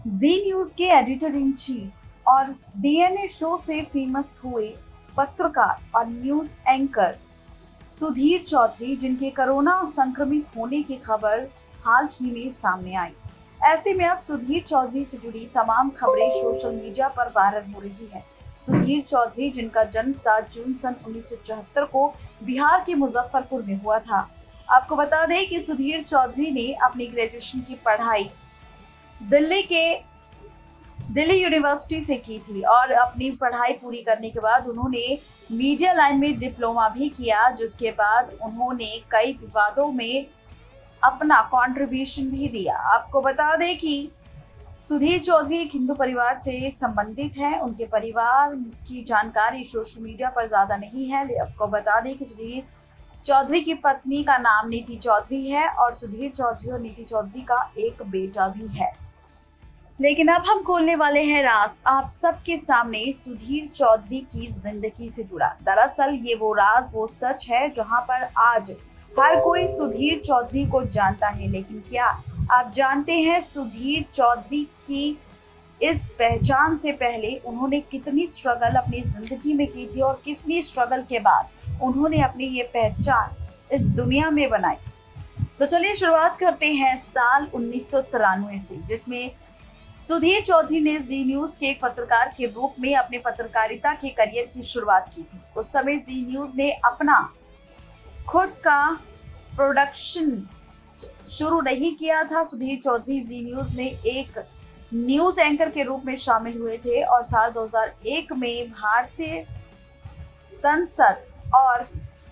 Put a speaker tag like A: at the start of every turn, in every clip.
A: जी news के editor in chief और DNA show से फेमस हुए पत्रकार और न्यूज एंकर सुधीर चौधरी, जिनके कोरोना संक्रमित होने की खबर हाल ही में सामने आई। ऐसे में अब सुधीर चौधरी से जुड़ी तमाम खबरें सोशल मीडिया पर वायरल हो रही है। सुधीर चौधरी, जिनका जन्म 7 जून सन 1974 को बिहार के मुजफ्फरपुर में हुआ था। आपको बता दें कि सुधीर चौधरी ने अपनी ग्रेजुएशन की पढ़ाई दिल्ली यूनिवर्सिटी से की थी और अपनी पढ़ाई पूरी करने के बाद उन्होंने मीडिया लाइन में डिप्लोमा भी किया, जिसके बाद उन्होंने कई विवादों में अपना कंट्रीब्यूशन भी दिया। आपको बता दें कि सुधीर चौधरी एक हिंदू परिवार से संबंधित है। उनके परिवार की जानकारी सोशल मीडिया पर ज्यादा नहीं है। आपको बता दें कि सुधीर चौधरी की पत्नी का नाम नीति चौधरी है और सुधीर चौधरी और नीति चौधरी का एक बेटा भी है। लेकिन अब हम खोलने वाले हैं राज आप सबके सामने सुधीर चौधरी की जिंदगी से जुड़ा। दरअसल ये वो राज, वो सच है जहां पर आज हर कोई सुधीर चौधरी को जानता है। लेकिन क्या आप जानते हैं सुधीर चौधरी की इस पहचान से पहले उन्होंने कितनी स्ट्रगल अपनी जिंदगी में की थी और कितनी स्ट्रगल के बाद उन्होंने अपनी ये पहचान इस दुनिया में बनाई। तो चलिए शुरुआत करते हैं साल 1993 से, जिसमें सुधीर चौधरी ने जी न्यूज के एक पत्रकार के रूप में अपने पत्रकारिता के करियर की शुरुआत की थी। उस समय जी न्यूज ने अपना खुद का प्रोडक्शन शुरू नहीं किया था। सुधीर चौधरी जी न्यूज में एक न्यूज एंकर के रूप में शामिल हुए थे और साल 2001 में भारतीय संसद और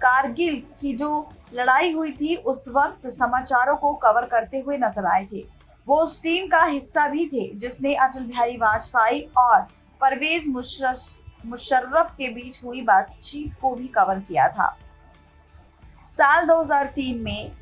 A: कारगिल की जो लड़ाई हुई थी उस वक्त समाचारों को कवर करते हुए नजर आए थे। वो उस टीम का हिस्सा भी थे जिसने अटल बिहारी वाजपेयी और परवेज मुशर्रफ के बीच हुई बातचीत को भी कवर किया था। साल 2003 में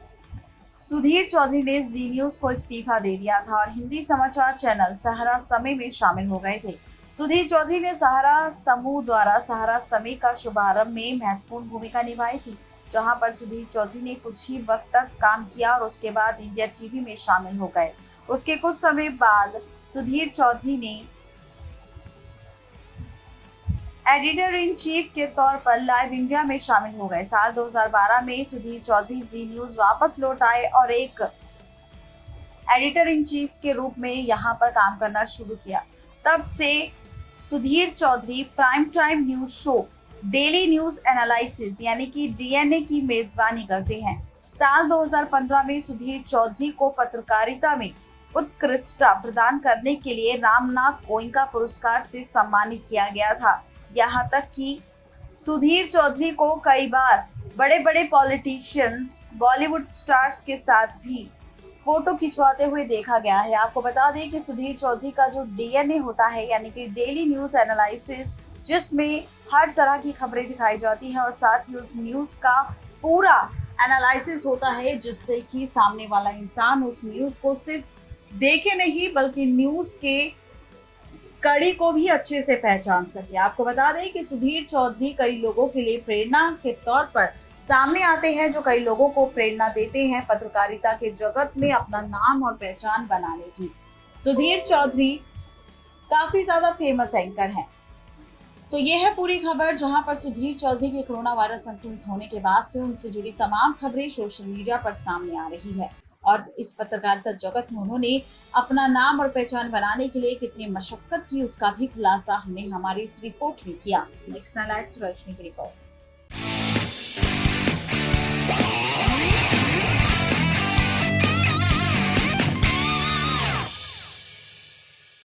A: सुधीर चौधरी ने जी न्यूज को इस्तीफा दे दिया था और हिंदी समाचार चैनल सहारा समय में शामिल हो गए थे। सुधीर चौधरी ने सहारा समूह द्वारा सहारा समय का शुभारंभ में महत्वपूर्ण भूमिका निभाई थी, जहां पर सुधीर चौधरी ने कुछ ही वक्त तक काम किया और उसके बाद इंडिया टीवी में शामिल हो गए। उसके कुछ समय बाद सुधीर चौधरी ने एडिटर इन चीफ के तौर पर लाइव इंडिया में शामिल हो गए। साल 2012 में सुधीर चौधरी जी न्यूज वापस लौट आए और एक एडिटर इन चीफ के रूप में यहाँ पर काम करना शुरू किया। तब से Sudhir Chaudhary prime time news show daily news analysis यानी कि डीएनए की मेजबानी करते हैं। साल 2015 में सुधीर चौधरी को पत्रकारिता में उत्कृष्टता प्रदान करने के लिए रामनाथ गोयनका पुरस्कार से सम्मानित किया गया था। यहाँ तक कि सुधीर चौधरी को कई बार बड़े बड़े पॉलिटिशियंस, बॉलीवुड स्टार्स के साथ भी फोटो खिंचवाते हुए देखा गया है। आपको बता दें कि सुधीर चौधरी का जो डीएनए होता है यानी कि डेली न्यूज एनालिसिस, जिसमें हर तरह की खबरें दिखाई जाती हैं और साथ ही उस न्यूज का पूरा एनालिसिस होता है, जिससे कि सामने वाला इंसान उस न्यूज को सिर्फ देखे नहीं बल्कि न्यूज के कड़ी को भी अच्छे से पहचान सके। आपको बता दें कि सुधीर चौधरी कई लोगों के लिए प्रेरणा के तौर पर सामने आते हैं, जो कई लोगों को प्रेरणा देते हैं पत्रकारिता के जगत में अपना नाम और पहचान बनाने की। सुधीर चौधरी काफी ज्यादा फेमस एंकर हैं। तो ये है पूरी खबर, जहां पर सुधीर चौधरी के कोरोना वायरस संक्रमित होने के बाद से उनसे जुड़ी तमाम खबरें सोशल मीडिया पर सामने आ रही है और इस पत्रकारिता जगत में उन्होंने अपना नाम और पहचान बनाने के लिए कितनी मशक्कत की उसका भी खुलासा हमने हमारी इस रिपोर्ट में किया। नेक्स्ट लाइव रश्मि की रिपोर्ट।